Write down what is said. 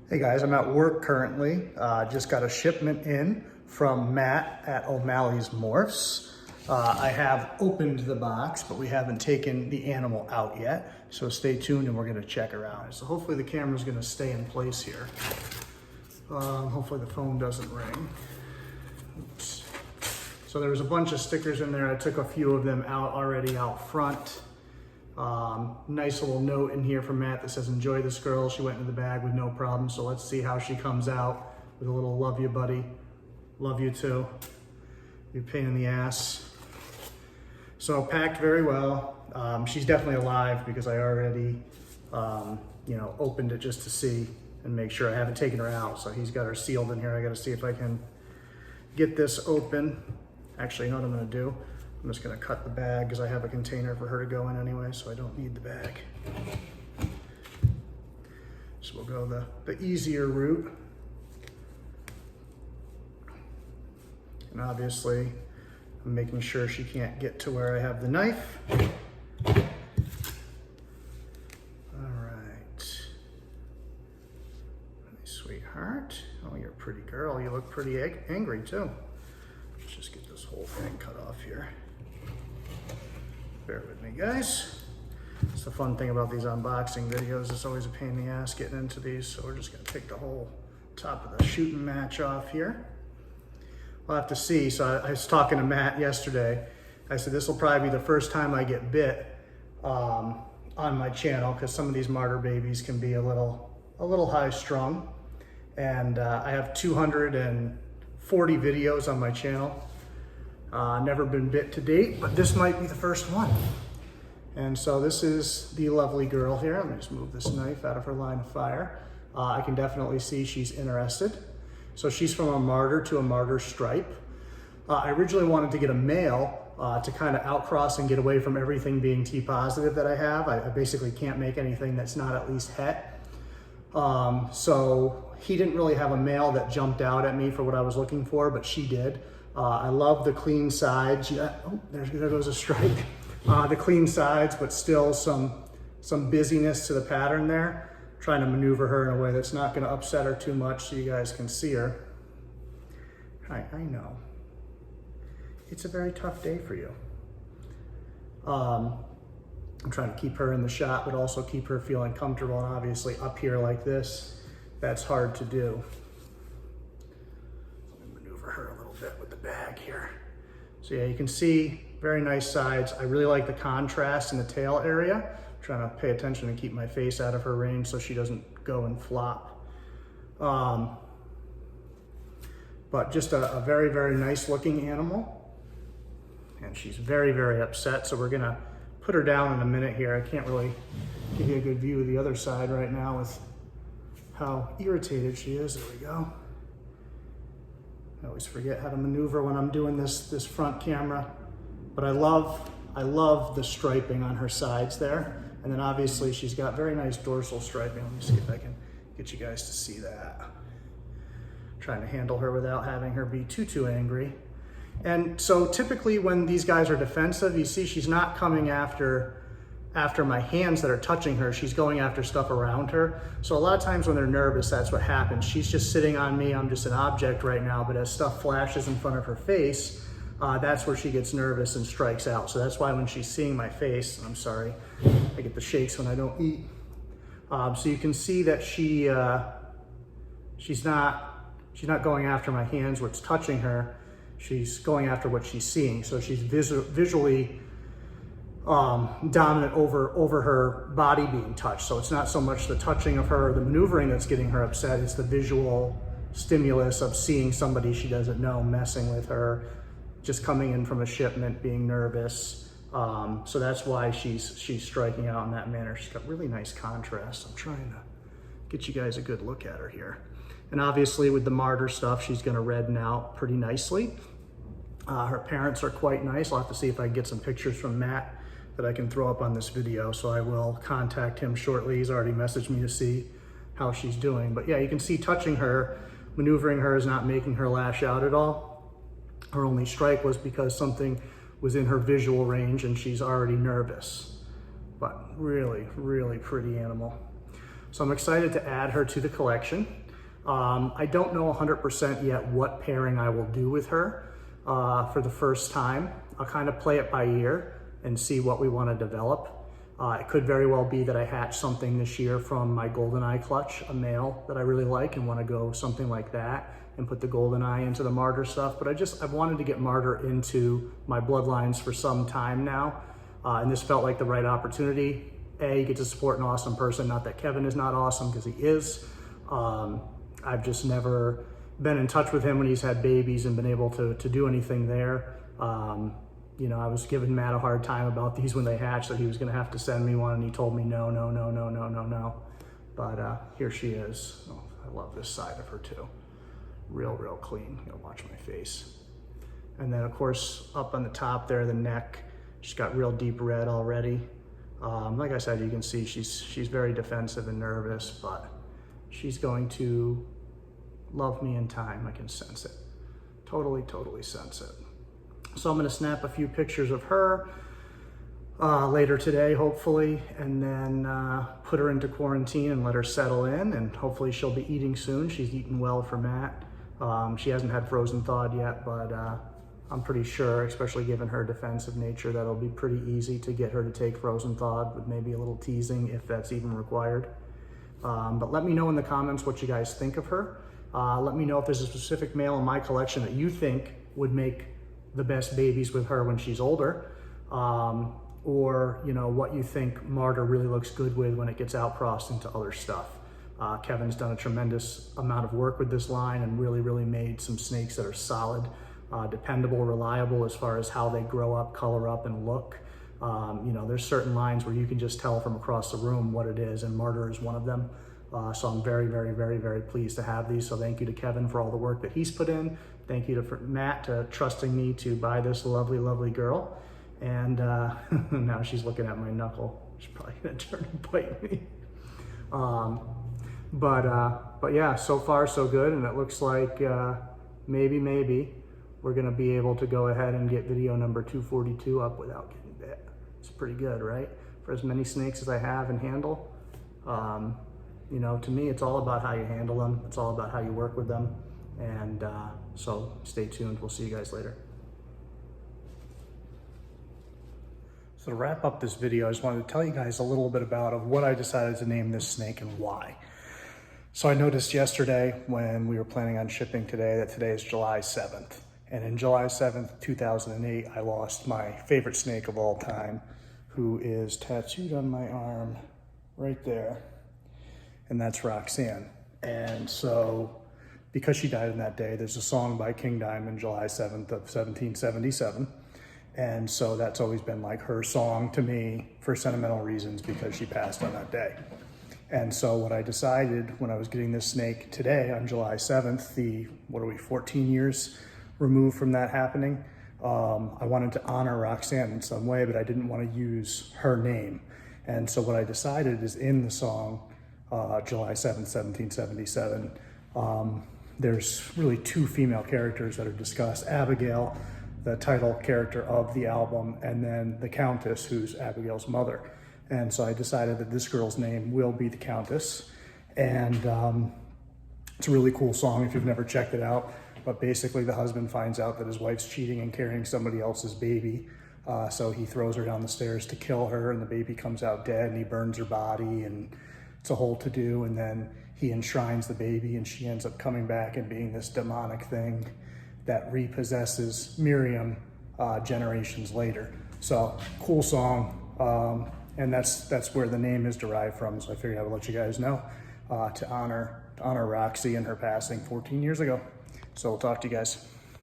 Hey guys, I'm at work currently. Just got a shipment in from Matt at O'Malley's Morphs. I have opened the box, but we haven't taken the animal out yet. So stay tuned and we're gonna check her out. So hopefully the camera's gonna stay in place here. Hopefully the phone doesn't ring. Oops. So there was a bunch of stickers in there. I took a few of them out already out front. Nice little note in here from Matt that says, enjoy this girl. She went into the bag with no problem. So let's see how she comes out with a little love you, buddy. Love you too. You pain in the ass. So packed very well. She's definitely alive because I already, opened it just to see and make sure. I haven't taken her out. So he's got her sealed in here. I got to see if I can get this open. Actually, you know what I'm going to do? I'm just gonna cut the bag because I have a container for her to go in anyway, so I don't need the bag. So we'll go the easier route. And obviously, I'm making sure she can't get to where I have the knife. All right. Hey, sweetheart. Oh, you're a pretty girl. You look pretty angry too. Let's just get this whole thing cut off here. Bear with me, guys. It's the fun thing about these unboxing videos. It's always a pain in the ass getting into these, so we're just gonna take the whole top of the shooting match off here. We'll have to see. So I was talking to Matt yesterday. I said, this will probably be the first time I get bit on my channel, because some of these martyr babies can be a little high strung. And I have 240 videos on my channel. Never been bit to date, but this might be the first one. And so this is the lovely girl here. Let me just move this knife out of her line of fire. I can definitely see she's interested. So she's from a martyr to a martyr stripe. I originally wanted to get a male to kind of outcross and get away from everything being T positive that I have. I basically can't make anything that's not at least het. So he didn't really have a male that jumped out at me for what I was looking for, but she did. I love the clean sides. Oh, there goes a strike. The clean sides, but still some busyness to the pattern there. Trying to maneuver her in a way that's not going to upset her too much so you guys can see her. I know. It's a very tough day for you. I'm trying to keep her in the shot, but also keep her feeling comfortable. And obviously up here like this, that's hard to do. Her a little bit with the bag here. So yeah, you can see very nice sides. I really like the contrast in the tail area. I'm trying to pay attention and keep my face out of her range so she doesn't go and flop. But just a very, very nice looking animal. And she's very, very upset. So we're gonna put her down in a minute here. I can't really give you a good view of the other side right now with how irritated she is. There we go. I always forget how to maneuver when I'm doing this front camera, but I love the striping on her sides there. And then obviously she's got very nice dorsal striping. Let me see if I can get you guys to see that. Trying to handle her without having her be too angry. And so typically when these guys are defensive, you see she's not coming after my hands that are touching her. She's going after stuff around her. So a lot of times when they're nervous, that's what happens. She's just sitting on me. I'm just an object right now, but as stuff flashes in front of her face, that's where she gets nervous and strikes out. So that's why when she's seeing my face, I'm sorry, I get the shakes when I don't eat. So you can see that she's not going after my hands, what's touching her. She's going after what she's seeing. So she's visually dominant over her body being touched. So it's not so much the touching of her, the maneuvering that's getting her upset, it's the visual stimulus of seeing somebody she doesn't know messing with her, just coming in from a shipment, being nervous. So that's why she's striking out in that manner. She's got really nice contrast. I'm trying to get you guys a good look at her here. And obviously with the martyr stuff, she's gonna redden out pretty nicely. Her parents are quite nice. I'll have to see if I can get some pictures from Matt that I can throw up on this video. So I will contact him shortly. He's already messaged me to see how she's doing. But yeah, you can see touching her, maneuvering her is not making her lash out at all. Her only strike was because something was in her visual range and she's already nervous. But really, really pretty animal. So I'm excited to add her to the collection. I don't know 100% yet what pairing I will do with her for the first time. I'll kind of play it by ear and see what we want to develop. It could very well be that I hatch something this year from my GoldenEye clutch, a male that I really like and want to go something like that and put the GoldenEye into the Martyr stuff. But I've wanted to get Martyr into my bloodlines for some time now. And this felt like the right opportunity. You get to support an awesome person. Not that Kevin is not awesome, because he is. I've just never been in touch with him when he's had babies and been able to do anything there. You know, I was giving Matt a hard time about these when they hatched, that he was gonna have to send me one, and he told me no. But here she is. Oh, I love this side of her too. Real clean. You gotta watch my face. And then of course, up on the top there, the neck, she's got real deep red already. Like I said, you can see she's very defensive and nervous, but she's going to love me in time. I can sense it. Totally sense it. So I'm gonna snap a few pictures of her later today, hopefully, and then put her into quarantine and let her settle in, and hopefully she'll be eating soon. She's eaten well for Matt. She hasn't had frozen thawed yet, but I'm pretty sure, especially given her defensive nature, that'll be pretty easy to get her to take frozen thawed with maybe a little teasing if that's even required. But let me know in the comments what you guys think of her. Let me know if there's a specific male in my collection that you think would make the best babies with her when she's older, or you know, what you think Martyr really looks good with when it gets outcrossed into other stuff. Kevin's done a tremendous amount of work with this line and really made some snakes that are solid, dependable, reliable as far as how they grow up, color up, and look. You know, there's certain lines where you can just tell from across the room what it is, and Martyr is one of them. So I'm very pleased to have these. So thank you to Kevin for all the work that he's put in. Thank you to Matt to trusting me to buy this lovely girl. And now she's looking at my knuckle. She's probably gonna turn and bite me. But yeah, so far so good. And it looks like maybe we're gonna be able to go ahead and get video number 242 up without getting bit. It's pretty good, right? For as many snakes as I have and handle. You know, to me, it's all about how you handle them. It's all about how you work with them. And so stay tuned. We'll see you guys later. So to wrap up this video, I just wanted to tell you guys a little bit about what I decided to name this snake and why. So I noticed yesterday when we were planning on shipping today that today is July 7th. And in July 7th, 2008, I lost my favorite snake of all time, who is tattooed on my arm right there. And that's Roxanne. And so because she died in that day, there's a song by King Diamond, July 7th of 1777. And so that's always been like her song to me for sentimental reasons, because she passed on that day. And so what I decided when I was getting this snake today on July 7th, 14 years removed from that happening, I wanted to honor Roxanne in some way, but I didn't want to use her name. And so what I decided is, in the song, July 7th, 1777, there's really two female characters that are discussed. Abigail, the title character of the album, and then the Countess, who's Abigail's mother. And so I decided that this girl's name will be the Countess. And it's a really cool song if you've never checked it out. But basically the husband finds out that his wife's cheating and carrying somebody else's baby. So he throws her down the stairs to kill her, and the baby comes out dead, and he burns her body, and it's a whole to-do. And then he enshrines the baby, and she ends up coming back and being this demonic thing that repossesses Miriam generations later. So cool song, and that's where the name is derived from. So I figured I would let you guys know to honor Roxy and her passing 14 years ago. So we'll talk to you guys.